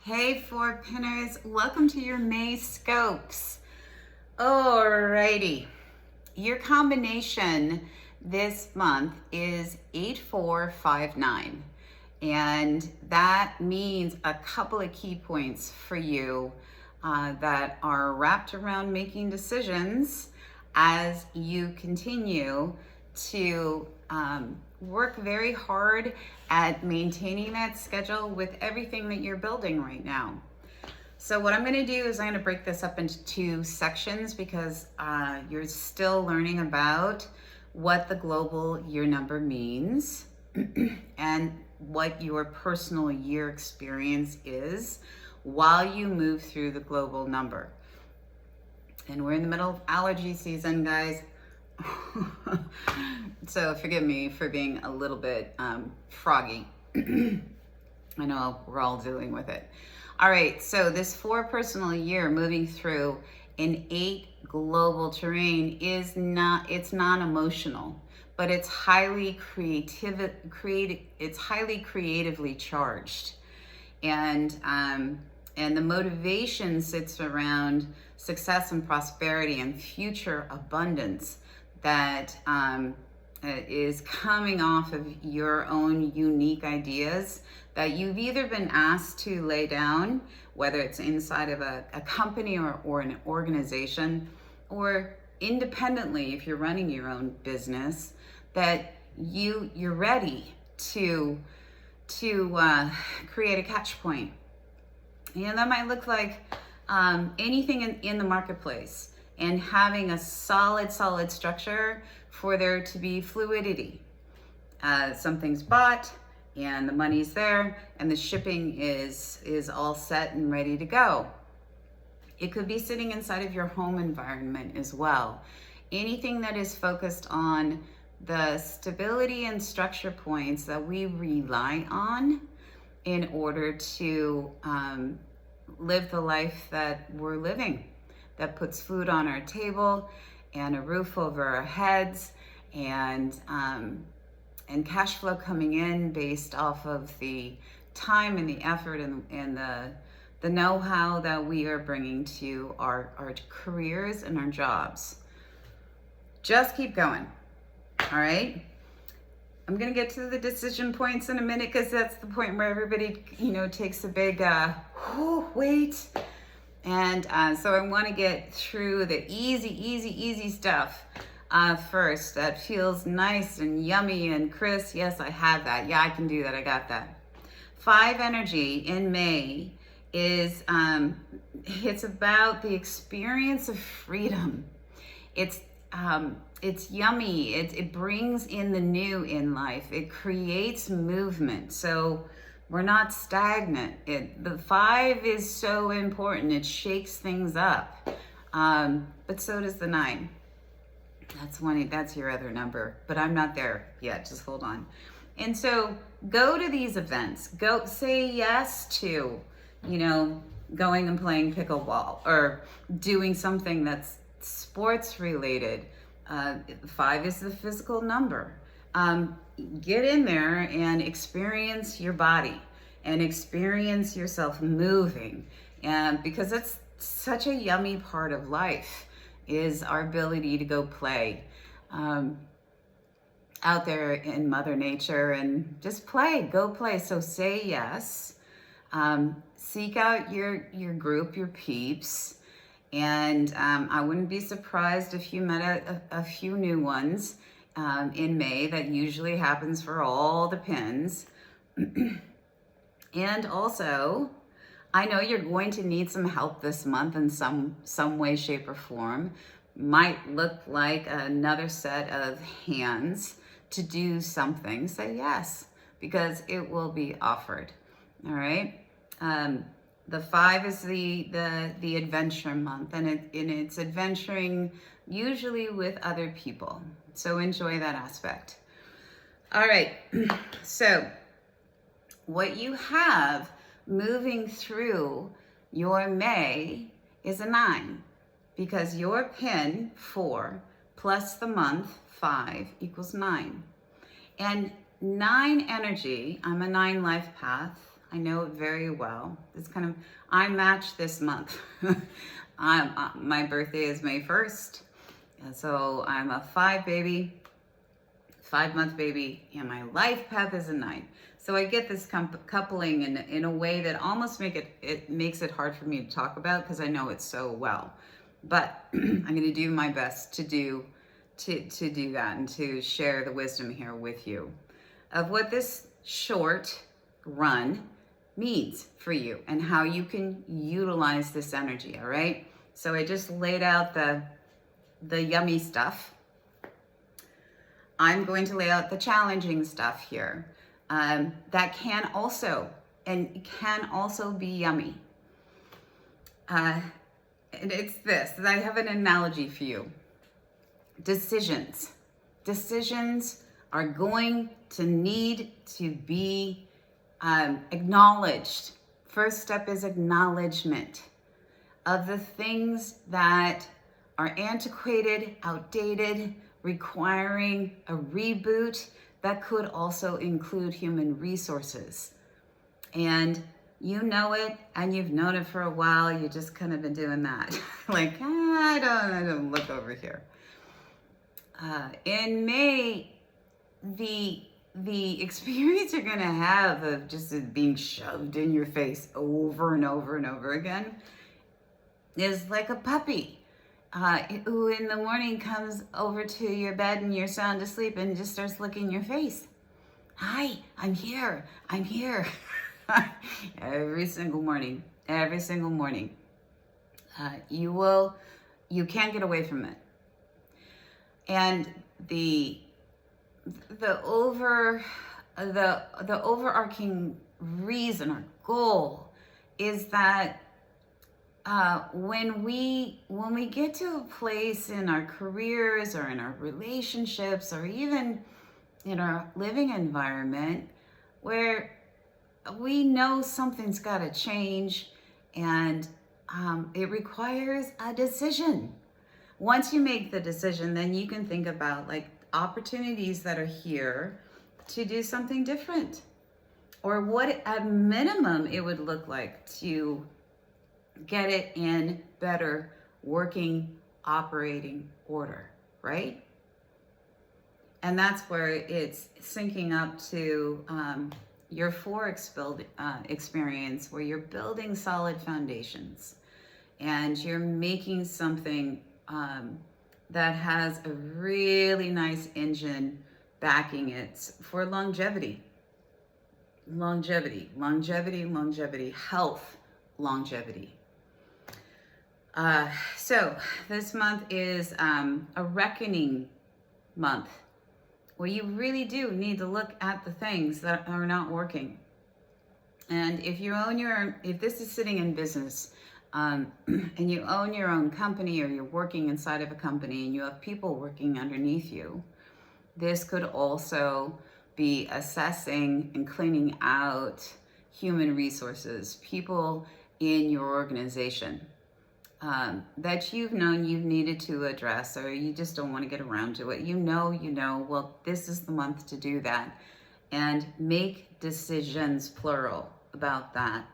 Hey, four pinners, welcome to your May scopes. Alrighty, your combination this month is 8459, and that means a couple of key points for you that are wrapped around making decisions as you continue to work very hard at maintaining that schedule with everything that you're building right now. So what I'm going to do is I'm going to break this up into two sections because you're still learning about what the global year number means and what your personal year experience is while you move through the global number. And we're in the middle of allergy season, guys. So forgive me for being a little bit froggy. I know we're all dealing with it. All right, so this 4 personal year moving through an 8 global terrain is it's non-emotional, but it's highly it's highly creatively charged. And the motivation sits around success and prosperity and future abundance that is coming off of your own unique ideas that you've either been asked to lay down, whether it's inside of a company or an organization, or independently if you're running your own business, that you're ready to create a catch point. And that might look like anything in the marketplace, and having a solid structure for there to be fluidity. Something's bought and the money's there and the shipping is all set and ready to go. It could be sitting inside of your home environment as well. Anything that is focused on the stability and structure points that we rely on in order to live the life that we're living, that puts food on our table and a roof over our heads, and cash flow coming in based off of the time and the effort and the know-how that we are bringing to our careers and our jobs. Just keep going. All right. I'm going to get to the decision points in a minute because that's the point where everybody, takes a big, wait. And so I want to get through the easy stuff first. That feels nice and yummy and crisp. Yes, I have that. Yeah, I can do that. I got that. 5 energy in May is, it's about the experience of freedom. It's yummy. It brings in the new in life. It creates movement. So we're not stagnant. The 5 is so important. It shakes things up. But so does the 9. That's your other number, but I'm not there yet. Just hold on. And so go to these events. Go say yes to, going and playing pickleball or doing something that's sports related. 5 is the physical number. Get in there and experience your body and experience yourself moving. And because that's such a yummy part of life, is our ability to go play out there in Mother Nature and just go play. So say yes. Seek out your group, your peeps. And I wouldn't be surprised if you met a few new ones in May. That usually happens for all the pins. And also, I know you're going to need some help this month in some way, shape, or form. Might look like another set of hands to do something. Say yes, because it will be offered. All right. The 5 is the adventure month, and it's adventuring usually with other people. So enjoy that aspect. All right. So what you have moving through your May is a 9, because your pin 4 plus the month 5 equals 9. And 9 energy, I'm a 9 life path. I know it very well. It's kind of, I match this month. My birthday is May 1st. And so I'm a 5-month baby, and my life path is a 9. So I get this coupling in a way that almost makes it hard for me to talk about because I know it so well. But I'm going to do my best to do that and to share the wisdom here with you of what this short run means for you and how you can utilize this energy. All right. So I just laid out the yummy stuff. I'm going to lay out the challenging stuff here that can also be yummy. And it's this, that I have an analogy for you. Decisions are going to need to be acknowledged. First step is acknowledgement of the things that are antiquated, outdated, requiring a reboot. That could also include human resources. And you know it, and you've known it for a while. You just kind of been doing that. Like, I don't look over here. In May, the experience you're gonna have of just being shoved in your face over and over and over again is like a puppy who in the morning comes over to your bed and you're sound asleep and just starts licking your face. Hi, I'm here. Every single morning. You can't get away from it. And the overarching reason or goal is that when we get to a place in our careers or in our relationships or even in our living environment where we know something's got to change, and it requires a decision. Once you make the decision, then you can think about like opportunities that are here to do something different, or what at minimum it would look like to get it in better working, operating order, right? And that's where it's syncing up to your Forex experience, where you're building solid foundations and you're making something that has a really nice engine backing it for longevity, health, longevity. So this month is a reckoning month where you really do need to look at the things that are not working. And if this is sitting in business, and you own your own company, or you're working inside of a company and you have people working underneath you, this could also be assessing and cleaning out human resources, people in your organization that you've known you've needed to address, or you just don't want to get around to it. Well, this is the month to do that and make decisions, plural, about that.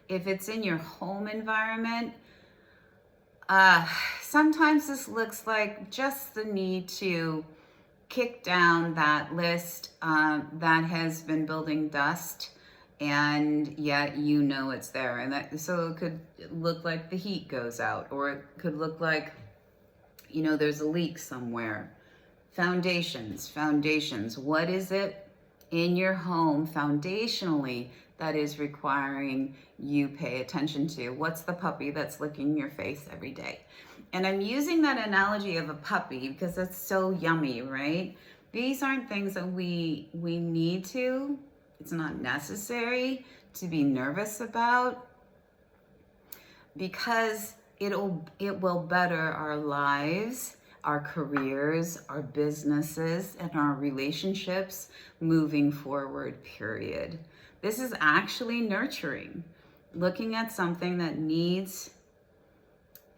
If it's in your home environment, sometimes this looks like just the need to kick down that list that has been building dust, and yet it's there. And so it could look like the heat goes out, or it could look like, there's a leak somewhere. Foundations. What is it in your home foundationally that is requiring you pay attention to? What's the puppy that's licking your face every day? And I'm using that analogy of a puppy because that's so yummy, right? These aren't things that we need to. It's not necessary to be nervous about, because it will better our lives, our careers, our businesses, and our relationships moving forward, period. This is actually nurturing, looking at something that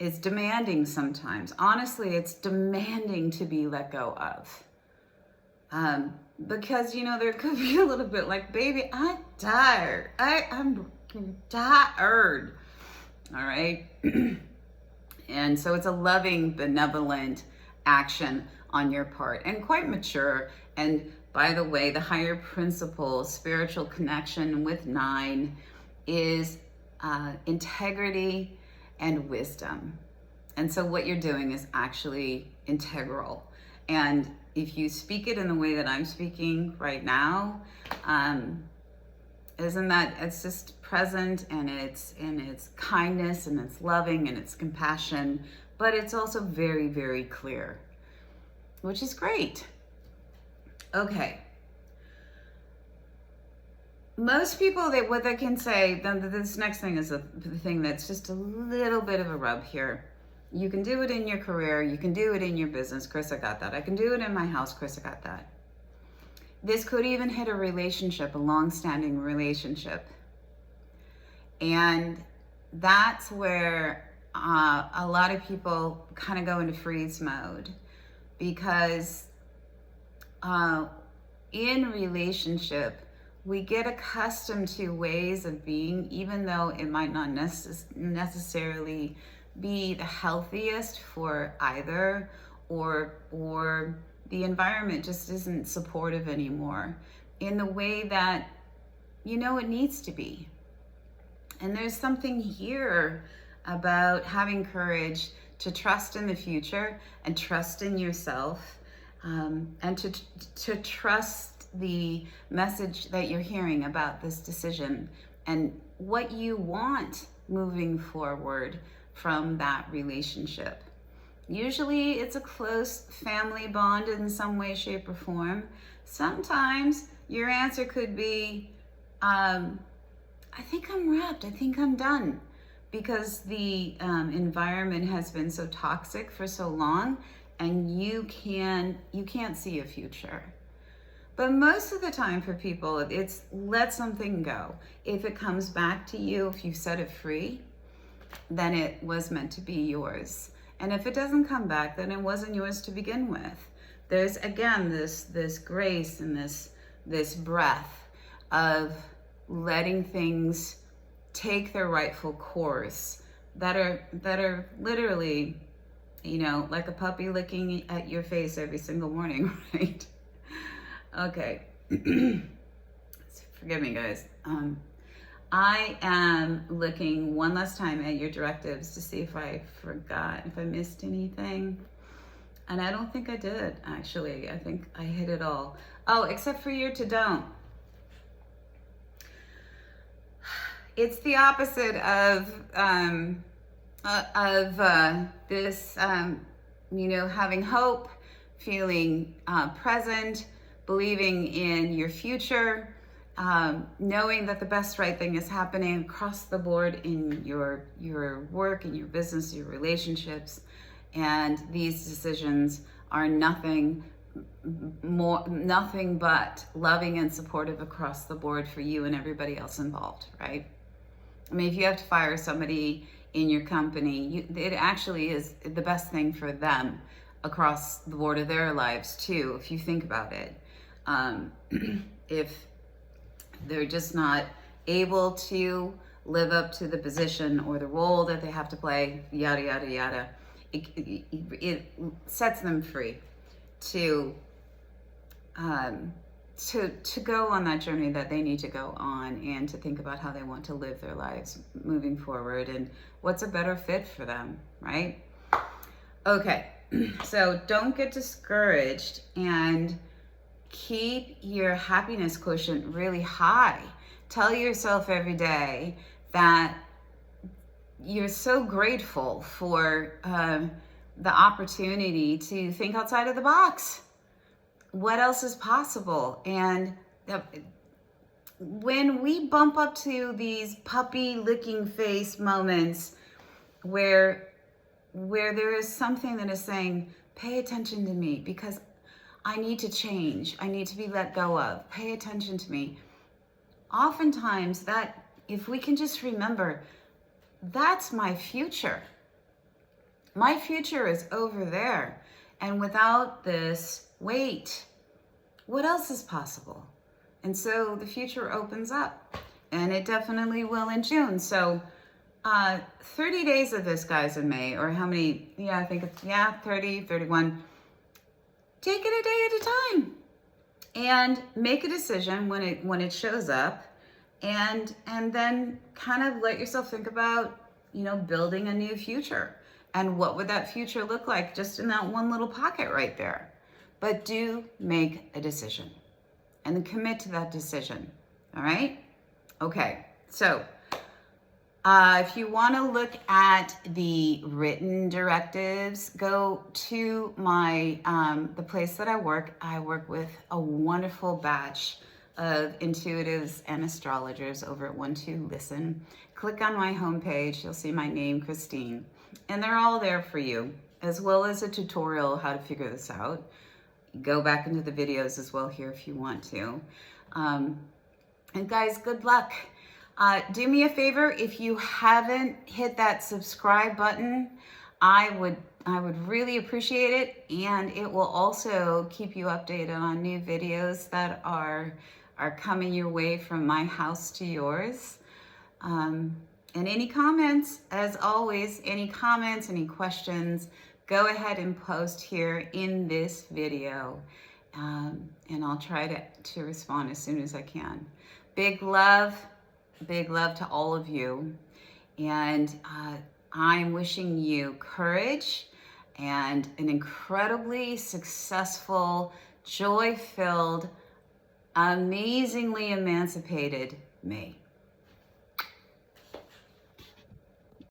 is demanding sometimes. Honestly, it's demanding to be let go of. Because, there could be a little bit like, baby, I'm tired. I'm tired. All right. And so it's a loving, benevolent action on your part, and quite mature. And by the way, the higher principle, spiritual connection with 9 is integrity and wisdom. And so what you're doing is actually integral. And if you speak it in the way that I'm speaking right now, isn't that, it's just present, and it's kindness, and it's loving, and it's compassion, but it's also very, very clear, which is great. Okay. Most people, what they can say, then this next thing is the thing that's just a little bit of a rub here. You can do it in your career. You can do it in your business. Chris, I got that. I can do it in my house. Chris, I got that. This could even hit a relationship, a long-standing relationship. And that's where a lot of people kind of go into freeze mode, because in relationship, we get accustomed to ways of being, even though it might not necessarily be the healthiest for either, or the environment just isn't supportive anymore in the way that it needs to be. And there's something here about having courage to trust in the future, and trust in yourself, and to trust the message that you're hearing about this decision and what you want moving forward from that relationship. Usually it's a close family bond in some way, shape, or form. Sometimes your answer could be, I think I'm wrapped, I think I'm done, because the environment has been so toxic for so long, and you can't see a future. But most of the time for people, it's let something go. If it comes back to you, if you set it free, then it was meant to be yours. And if it doesn't come back, then it wasn't yours to begin with. There's, again, this grace and this breath of letting things take their rightful course that are literally, like a puppy licking at your face every single morning, right? Okay. Forgive me, guys. I am looking one last time at your directives to see if I forgot, if I missed anything. And I don't think I did, actually. I think I hit it all. Oh, except for your to don't. It's the opposite of this, having hope, feeling present, believing in your future, knowing that the best right thing is happening across the board in your work, in your business, your relationships, and these decisions are nothing but loving and supportive across the board for you and everybody else involved, right? I mean, if you have to fire somebody in your company, it actually is the best thing for them across the board of their lives too, if you think about it. If they're just not able to live up to the position or the role that they have to play, yada, yada, yada, it sets them free to go on that journey that they need to go on, and to think about how they want to live their lives moving forward and what's a better fit for them, right? Okay, so don't get discouraged, and keep your happiness quotient really high. Tell yourself every day that you're so grateful for the opportunity to think outside of the box. What else is possible? And when we bump up to these puppy licking face moments where there is something that is saying, pay attention to me because I need to change, I need to be let go of, pay attention to me. Oftentimes that, if we can just remember, that's my future. My future is over there. And without this weight what else is possible? And so the future opens up, and it definitely will in June. So 30 days of this, guys, in May, or how many? Yeah, I think it's, 30, 31. Take it a day at a time and make a decision when it shows up, and then kind of let yourself think about, building a new future. And what would that future look like just in that one little pocket right there? But do make a decision and commit to that decision. All right? Okay. So if you want to look at the written directives, go to my the place that I work. I work with a wonderful batch of intuitives and astrologers over at 12Listen. Click on my homepage. You'll see my name, Christine. And they're all there for you, as well as a tutorial how to figure this out. Go back into the videos as well here if you want to. And guys, good luck. Do me a favor, if you haven't hit that subscribe button, I would really appreciate it, and it will also keep you updated on new videos that are coming your way from my house to yours. And any comments, as always, any comments, any questions, go ahead and post here in this video, and I'll try to respond as soon as I can. Big love to all of you, and I'm wishing you courage and an incredibly successful, joy-filled, amazingly emancipated May.